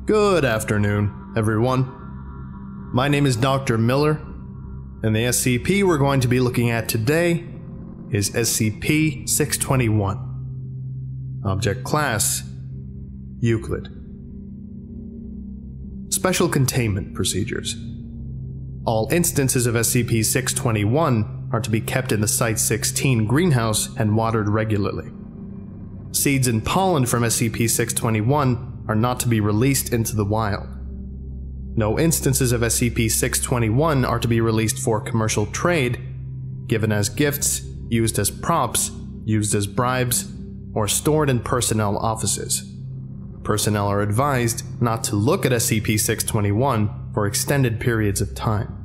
Good afternoon, everyone. My name is Dr. Miller, and the SCP we're going to be looking at today is SCP-621. Object Class: Euclid. Special Containment Procedures. All instances of SCP-621 are to be kept in the Site-16 greenhouse and watered regularly. Seeds and pollen from SCP-621 are not to be released into the wild. No instances of SCP-621 are to be released for commercial trade, given as gifts, used as props, used as bribes, or stored in personnel offices. Personnel are advised not to look at SCP-621 for extended periods of time.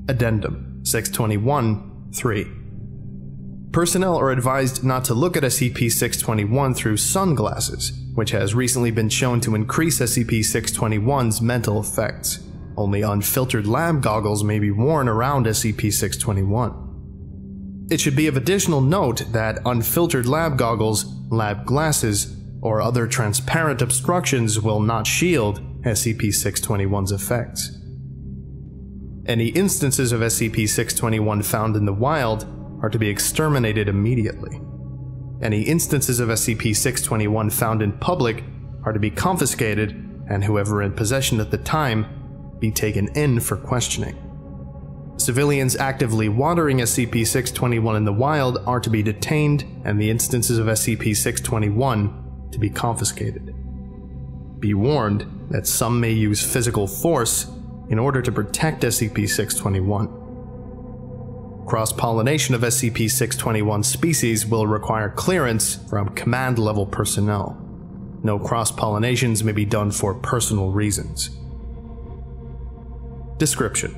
Addendum 621-3. Personnel are advised not to look at SCP-621 through sunglasses, which has recently been shown to increase SCP-621's mental effects. Only unfiltered lab goggles may be worn around SCP-621. It should be of additional note that unfiltered lab goggles, lab glasses, or other transparent obstructions will not shield SCP-621's effects. Any instances of SCP-621 found in the wild are to be exterminated immediately. Any instances of SCP-621 found in public are to be confiscated, and whoever in possession at the time be taken in for questioning. Civilians actively watering SCP-621 in the wild are to be detained, and the instances of SCP-621 to be confiscated. Be warned that some may use physical force in order to protect SCP-621. Cross-pollination of SCP-621 species will require clearance from command-level personnel. No cross-pollinations may be done for personal reasons. Description: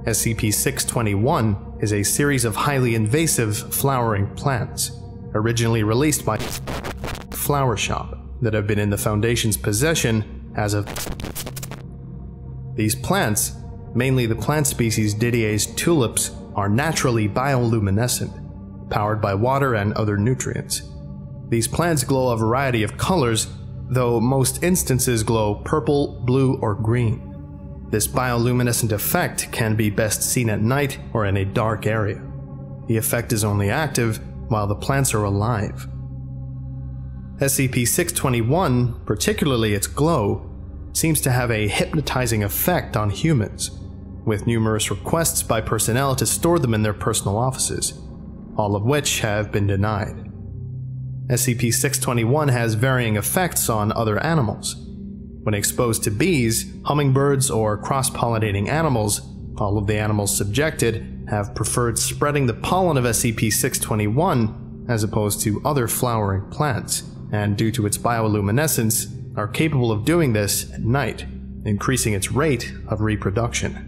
SCP-621 is a series of highly invasive flowering plants, originally released by Flower Shop, that have been in the Foundation's possession as of. These plants, mainly the plant species Didier's tulips, are naturally bioluminescent, powered by water and other nutrients. These plants glow a variety of colors, though most instances glow purple, blue, or green. This bioluminescent effect can be best seen at night or in a dark area. The effect is only active while the plants are alive. SCP-621, particularly its glow, seems to have a hypnotizing effect on humans, with numerous requests by personnel to store them in their personal offices, all of which have been denied. SCP-621 has varying effects on other animals. When exposed to bees, hummingbirds, or cross-pollinating animals, all of the animals subjected have preferred spreading the pollen of SCP-621 as opposed to other flowering plants, and due to its bioluminescence, are capable of doing this at night, increasing its rate of reproduction.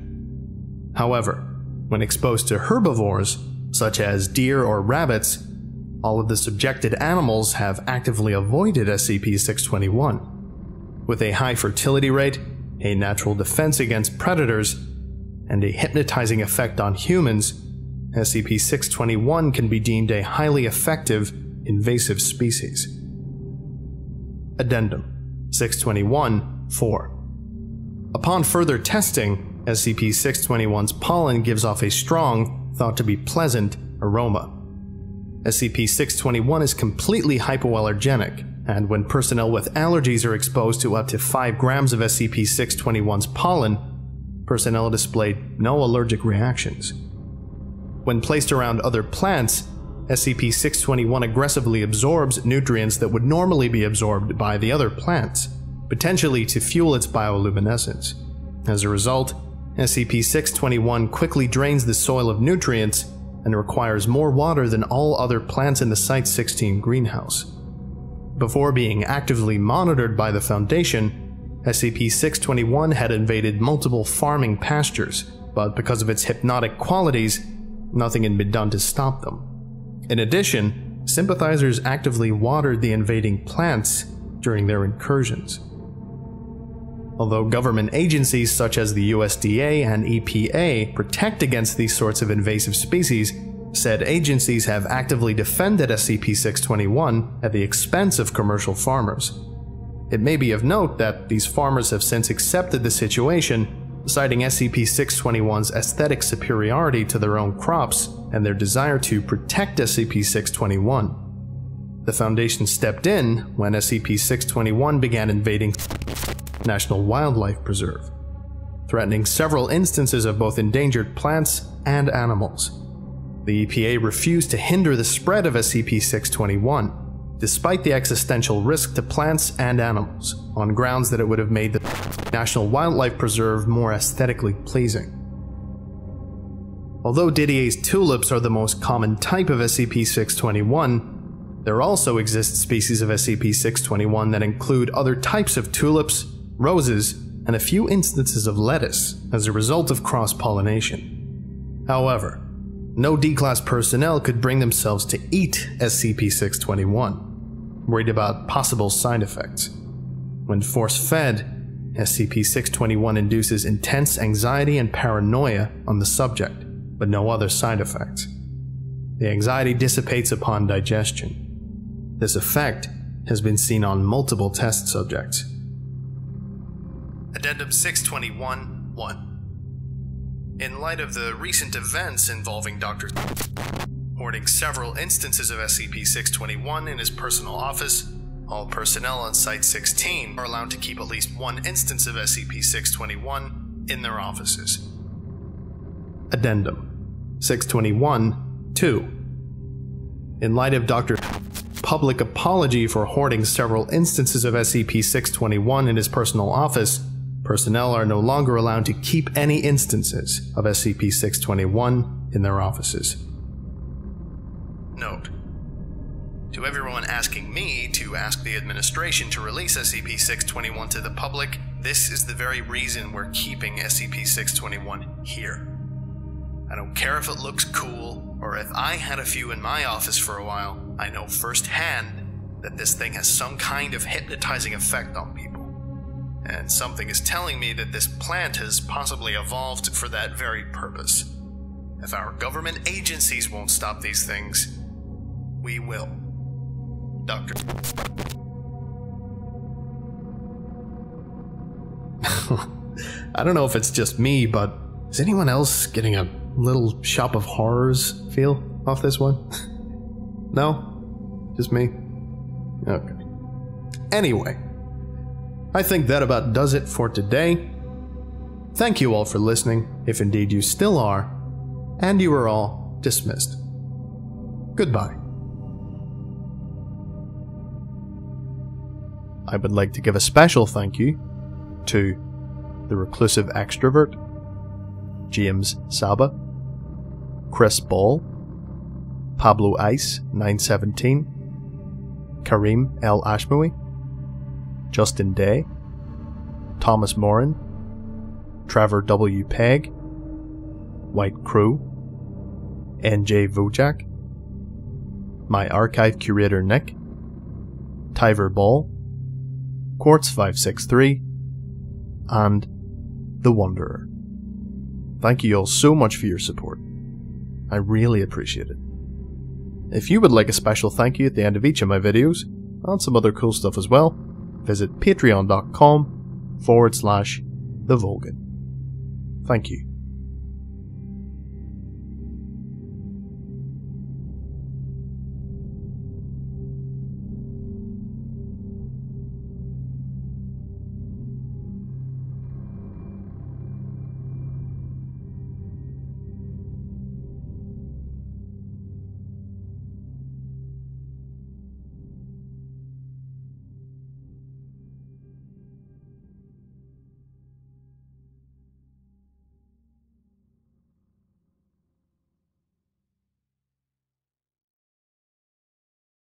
However, when exposed to herbivores, such as deer or rabbits, all of the subjected animals have actively avoided SCP-621. With a high fertility rate, a natural defense against predators, and a hypnotizing effect on humans, SCP-621 can be deemed a highly effective, invasive species. Addendum 621-4. Upon further testing, SCP-621's pollen gives off a strong, thought to be pleasant, aroma. SCP-621 is completely hypoallergenic, and when personnel with allergies are exposed to up to 5 grams of SCP-621's pollen, personnel displayed no allergic reactions. When placed around other plants, SCP-621 aggressively absorbs nutrients that would normally be absorbed by the other plants, potentially to fuel its bioluminescence. As a result, SCP-621 quickly drains the soil of nutrients and requires more water than all other plants in the Site-16 greenhouse. Before being actively monitored by the Foundation, SCP-621 had invaded multiple farming pastures, but because of its hypnotic qualities, nothing had been done to stop them. In addition, sympathizers actively watered the invading plants during their incursions. Although government agencies such as the USDA and EPA protect against these sorts of invasive species, said agencies have actively defended SCP-621 at the expense of commercial farmers. It may be of note that these farmers have since accepted the situation, citing SCP-621's aesthetic superiority to their own crops and their desire to protect SCP-621. The Foundation stepped in when SCP-621 began invading National Wildlife Preserve, threatening several instances of both endangered plants and animals. The EPA refused to hinder the spread of SCP-621, despite the existential risk to plants and animals, on grounds that it would have made the National Wildlife Preserve more aesthetically pleasing. Although Didier's tulips are the most common type of SCP-621, there also exist species of SCP-621 that include other types of tulips, roses, and a few instances of lettuce as a result of cross-pollination. However, no D-Class personnel could bring themselves to eat SCP-621, worried about possible side effects. When force-fed, SCP-621 induces intense anxiety and paranoia on the subject, but no other side effects. The anxiety dissipates upon digestion. This effect has been seen on multiple test subjects. Addendum 621-1. In light of the recent events involving Dr. hoarding several instances of SCP-621 in his personal office, all personnel on Site-16 are allowed to keep at least one instance of SCP-621 in their offices. Addendum 621-2. In light of Dr. public apology for hoarding several instances of SCP-621 in his personal office, personnel are no longer allowed to keep any instances of SCP-621 in their offices. Note: to everyone asking me to ask the administration to release SCP-621 to the public, this is the very reason we're keeping SCP-621 here. I don't care if it looks cool, or if I had a few in my office for a while. I know firsthand that this thing has some kind of hypnotizing effect on people. And something is telling me that this plant has possibly evolved for that very purpose. If our government agencies won't stop these things, we will. Dr. I don't know if it's just me, but is anyone else getting a little Shop of Horrors feel off this one? No? Just me? Okay. Anyway, I think that about does it for today. Thank you all for listening, if indeed you still are, and you are all dismissed. Goodbye. I would like to give a special thank you to the Reclusive Extrovert, James Saba, Chris Ball, Pablo Ice 917, Kareem L. Ashmawi, Justin Day, Thomas Morin, Trevor W. Pegg, White Crew, NJ Vujak, my archive curator Nick, Tyver Ball, Quartz563, and The Wanderer. Thank you all so much for your support. I really appreciate it. If you would like a special thank you at the end of each of my videos, and some other cool stuff as well, visit patreon.com/TheVolgun. Thank you.